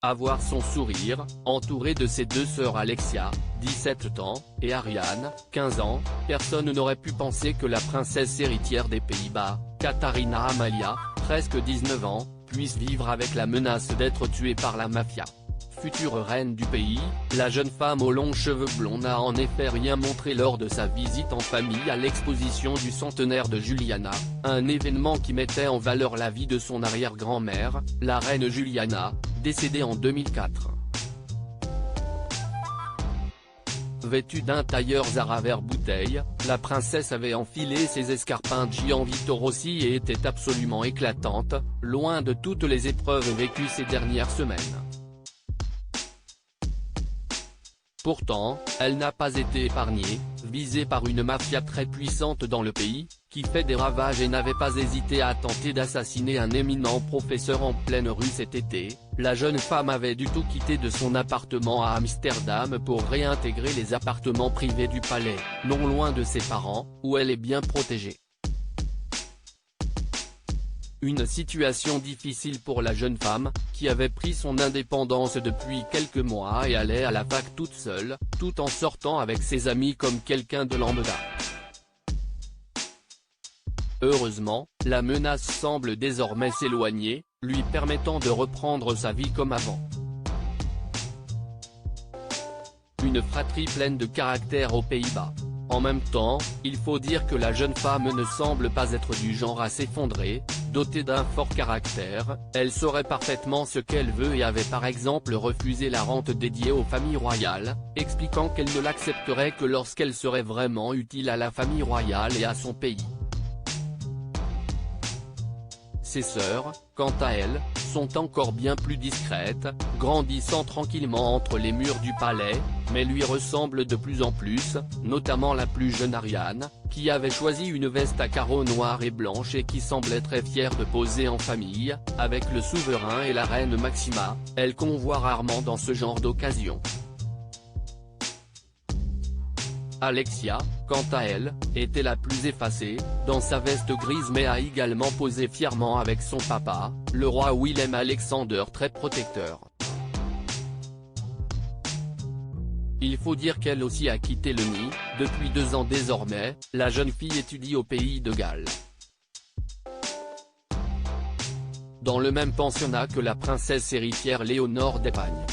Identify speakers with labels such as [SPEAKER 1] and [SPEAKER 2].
[SPEAKER 1] Avoir son sourire, entourée de ses deux sœurs Alexia, 17 ans, et Ariane, 15 ans, personne n'aurait pu penser que la princesse héritière des Pays-Bas, Katharina Amalia, presque 19 ans, puisse vivre avec la menace d'être tuée par la mafia. Future reine du pays, la jeune femme aux longs cheveux blonds n'a en effet rien montré lors de sa visite en famille à l'exposition du centenaire de Juliana, un événement qui mettait en valeur la vie de son arrière-grand-mère, la reine Juliana, décédée en 2004. Vêtue d'un tailleur Zara vert bouteille, la princesse avait enfilé ses escarpins Gianvito Rossi et était absolument éclatante, loin de toutes les épreuves vécues ces dernières semaines. Pourtant, elle n'a pas été épargnée, visée par une mafia très puissante dans le pays, qui fait des ravages et n'avait pas hésité à tenter d'assassiner un éminent professeur en pleine rue cet été. La jeune femme avait dû tout quitter de son appartement à Amsterdam pour réintégrer les appartements privés du palais, non loin de ses parents, où elle est bien protégée. Une situation difficile pour la jeune femme, qui avait pris son indépendance depuis quelques mois et allait à la fac toute seule, tout en sortant avec ses amis comme quelqu'un de lambda. Heureusement, la menace semble désormais s'éloigner, lui permettant de reprendre sa vie comme avant. Une fratrie pleine de caractère aux Pays-Bas. En même temps, il faut dire que la jeune femme ne semble pas être du genre à s'effondrer. Dotée d'un fort caractère, elle saurait parfaitement ce qu'elle veut et avait par exemple refusé la rente dédiée aux familles royales, expliquant qu'elle ne l'accepterait que lorsqu'elle serait vraiment utile à la famille royale et à son pays. Ses sœurs, quant à elles, sont encore bien plus discrètes, grandissant tranquillement entre les murs du palais, mais lui ressemblent de plus en plus, notamment la plus jeune Ariane, qui avait choisi une veste à carreaux noirs et blanches et qui semblait très fière de poser en famille, avec le souverain et la reine Maxima. Elle qu'on voit rarement dans ce genre d'occasion. Alexia, quant à elle, était la plus effacée, dans sa veste grise mais a également posé fièrement avec son papa, le roi Willem Alexander très protecteur. Il faut dire qu'elle aussi a quitté le nid, depuis 2 ans désormais, la jeune fille étudie au pays de Galles. Dans le même pensionnat que la princesse héritière Léonore d'Espagne.